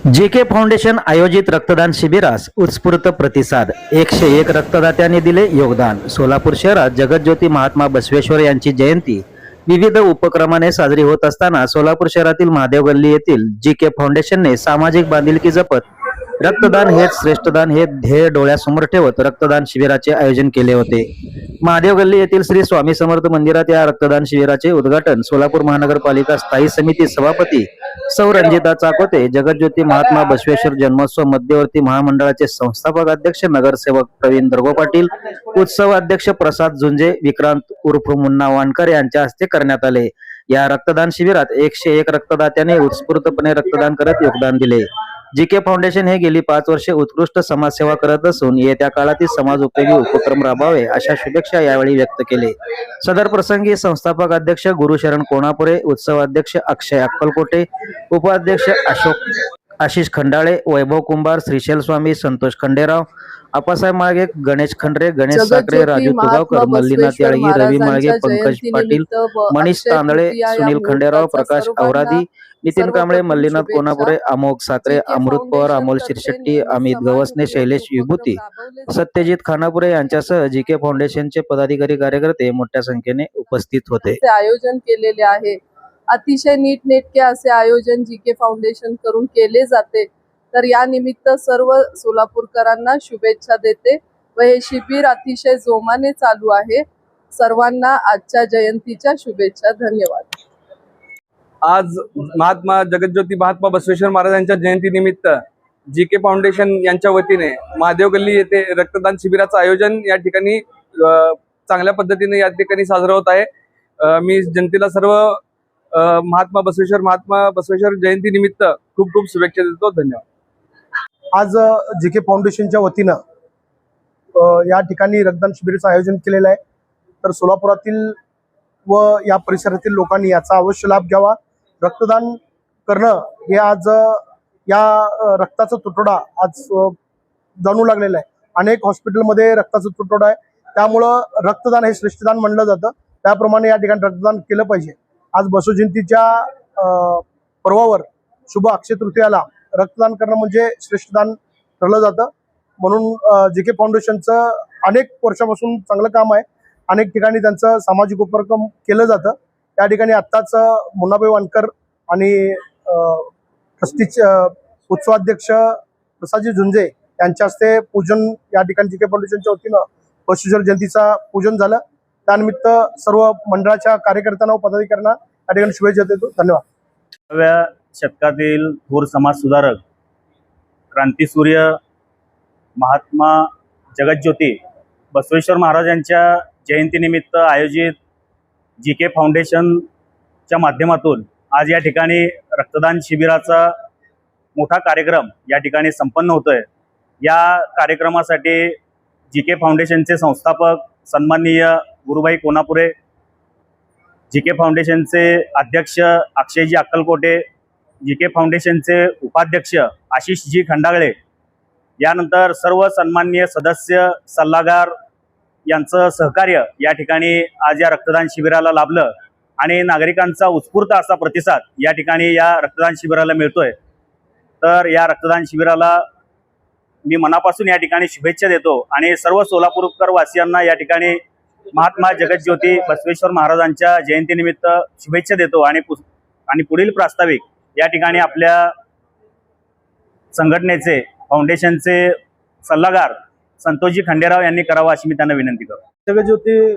JK foundation आयोजित रक्तदान शिबिरास उत्स्फूर्त प्रतिसाद. 101 रक्तदात्यांनी दिले योगदान. सोलापूर शहरात जगज्योती महात्मा बसवेश्वर यांची जयंती विविध उपक्रमाने साजरी होत असताना सोलापूर शहरातील महादेव गल्ली येथील JK फाउंडेशनने सामाजिक बांधिलकी जपत रक्तदान हेच श्रेष्ठदान हे ध्येय डोळ्यासमोर ठेवत रक्तदान शिबिराचे आयोजन केले होते. महादेव गल्ली येथील श्री स्वामी समर्थ मंदिरात या रक्तदान शिबिराचे उद्घाटन सोलापूर महानगरपालिका स्थायी समिती सभापती सौ रंजिता चाकोते, जगज्योती महात्मा बसवेश्वर जन्मोत्सव मध्यवर्ती महामंडळाचे संस्थापक अध्यक्ष नगरसेवक प्रवीण दर्गो पाटील, उत्सव अध्यक्ष प्रसाद झुंजे, विक्रांत उर्फ मुन्ना वानकर यांच्या हस्ते करण्यात आले. या रक्तदान शिबिरात 101 रक्तदात्यांनी उत्स्फूर्तपणे रक्तदान करत योगदान दिले. JK फाउंडेशन हे गेली 5 वर्षे उत्कृष्ट समाजसेवा करत असून येत्या काळातील समाज उपयोगी उपक्रम राबवावे अशा शुभेच्छा यावेळी व्यक्त केले. सदर प्रसंगी संस्थापक अध्यक्ष गुरुशरण कोणापुरे, उत्सव अध्यक्ष अक्षय अक्कलकोटे, उपाध्यक्ष आशिष खंडाळे, वैभव कुंभार, श्रीशैल स्वामी, संतोष खंडेराव, आपासाहेब माळगे, गणेश खंडरे, गणेश साखरे, राजू तुगावकर, मल्लीनाथ याळगी, रवी माळगे, पंकज पाटील, मनीष तांदळे, सुनील खंडेराव, प्रकाश औरादी, नितीन कांबळे, मल्लीनाथ कोनापुरे, अमोघ साखरे, अमृत पवार, अमोल शिरशेट्टी, अमित गवसने, शैलेश विभूती, सत्यजित खानापुरे यांच्यासह JK फाउंडेशनचे पदाधिकारी कार्यकर्ते मोठ्या संख्येने उपस्थित होते. आयोजन केलेले आहे. अतिशय नीटनेटके असे आयोजन JK फाउंडेशन करून केले जाते. तर या निमित्त सर्व सोलापूरकरांना शुभेच्छा देते व हे शिबिर अतिशय जोमाने चालू आहे. सर्वांना आजच्या जयंतीच्या शुभेच्छा. धन्यवाद. आज जगज्योती महात्मा बसवेश्वर महाराजांच्या जयंतीनिमित्त JK फाउंडेशन यांच्या वतीने महादेव गल्ली येथे रक्तदान शिबिराचं आयोजन या ठिकाणी चांगल्या पद्धतीने या ठिकाणी साजरं होत आहे. मी जनतेला सर्व महात्मा बसवेश्वर जयंती निमित्त खूप खूप शुभेच्छा देतो. धन्यवाद. आज JK फाउंडेशनच्या वतीनं या ठिकाणी रक्तदान शिबिराचं आयोजन केलेलं आहे. तर सोलापुरातील व या परिसरातील लोकांनी याचा अवश्य लाभ घ्यावा. रक्तदान करणं हे आज या रक्ताचा तुटवडा आज जाणू लागलेला आहे. अनेक हॉस्पिटलमध्ये रक्ताचा तुटवडा आहे. त्यामुळं रक्तदान हे श्रेष्ठदान म्हणलं जातं. त्याप्रमाणे या ठिकाणी रक्तदान केलं पाहिजे. आज बसवजयंतीच्या पर्वावर शुभ अक्षय तृतीयाला रक्तदान करणं म्हणजे श्रेष्ठदान ठरलं जातं. म्हणून JK फाउंडेशनचं अनेक वर्षापासून चांगलं काम आहे. अनेक ठिकाणी त्यांचं सामाजिक उपक्रम केलं जातं. त्या ठिकाणी आत्ताच मुन्नाभाई वानकर आणि ट्रस्टीचे उत्सवाध्यक्ष प्रसादजी झुंजे यांच्या हस्ते पूजन या ठिकाणी JK फाउंडेशनच्या वतीनं बसवेश्वर जयंतीचा पूजन झालं. त्यानिमित्त सर्व मंडळाच्या कार्यकर्त्यांना व पदाधिकाऱ्यांना या ठिकाणी शुभेच्छा देतो. धन्यवाद. 10व्या शतकातील थोर समाजसुधारक क्रांतीसूर्य महात्मा जगज्योती बसवेश्वर महाराजांच्या जयंतीनिमित्त आयोजित JK फाउंडेशनच्या माध्यमातून आज या ठिकाणी रक्तदान शिबिराचा मोठा कार्यक्रम या ठिकाणी संपन्न होतोय. या कार्यक्रमासाठी JK फाउंडेशनचे संस्थापक सन्माननीय गुरुभाई कोनापुरे, JK फाउंडेशनचे अध्यक्ष अक्षयजी अक्कलकोटे, JK फाउंडेशनचे उपाध्यक्ष आशिषजी खंडाळे, यानंतर सर्व सन्माननीय सदस्य, सल्लागार यांचं सहकार्य या ठिकाणी आज या रक्तदान शिबिराला लाभलं आणि नागरिकांचा उत्स्फूर्त असा प्रतिसाद या ठिकाणी या रक्तदान शिबिराला मिळतोय. तर या रक्तदान शिबिराला मी मनापासून या ठिकाणी शुभेच्छा देतो आणि सर्व सोलापूरकर वासियांना या ठिकाणी महात्मा जगज्योती बसवेश्वर महाराजांच्या जयंतीनिमित्त शुभेच्छा देतो आणि पुढील प्रास्ताविक या ठिकाणी आपल्या संघटनेचे फाउंडेशनचे सल्लागार संतोषजी खंडेराव यांनी करावा अशी मी त्यांना विनंती करतो. जगज्योती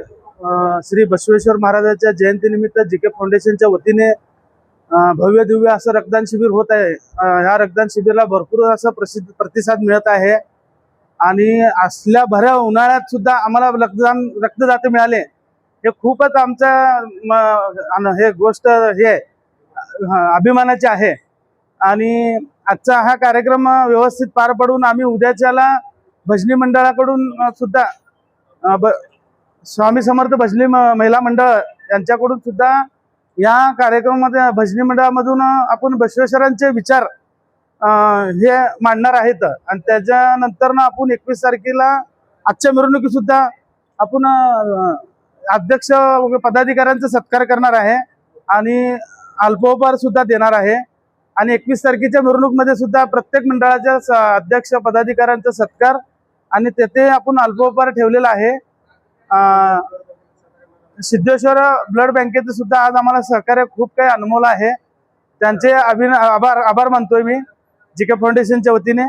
श्री बसवेश्वर महाराजांच्या जयंतीनिमित्त JK फाउंडेशनच्या वतीने भव्य दिव्य असं रक्तदान शिबिर होत आहे. ह्या रक्तदान शिबिराला भरपूर असा प्रतिसाद मिळत आहे आणि असल्या भऱ्या उन्हाळ्यात सुद्धा आम्हाला रक्तदाते मिळाले हे खूपच आमच्या हे गोष्ट हे अभिमानाची आहे. आणि आजचा हा कार्यक्रम व्यवस्थित पार पडून आम्ही उद्याच्याला भजनी मंडळाकडून सुद्धा स्वामी समर्थ भजनी महिला मंडळ यांच्याकडून सुद्धा या कार्यक्रमामध्ये भजनी मंडळामधून आपण बसवेश्वरांचे विचार हे मांडणार आहेत. आणि त्याच्यानंतर आपण 21 तारखेला आजच्या मिरवणुकीत सुद्धा आपण अध्यक्ष पदाधिकाऱ्यांचा सत्कार करणार आहे आणि अल्पोपहार सुद्धा देणार आहे. आणि 21 तारखेच्या मिरवणूकमध्ये सुद्धा प्रत्येक मंडळाच्या अध्यक्ष पदाधिकाऱ्यांचा सत्कार आणि तेथे आपण अल्पोपहार ठेवलेला आहे. सिद्धेश्वर ब्लड बँकेचं सुद्धा आज आम्हाला सहकार्य खूप काही अनमोल आहे. त्यांचे आभार मानतोय मी जीके फाउंडेशनच्या वतीने.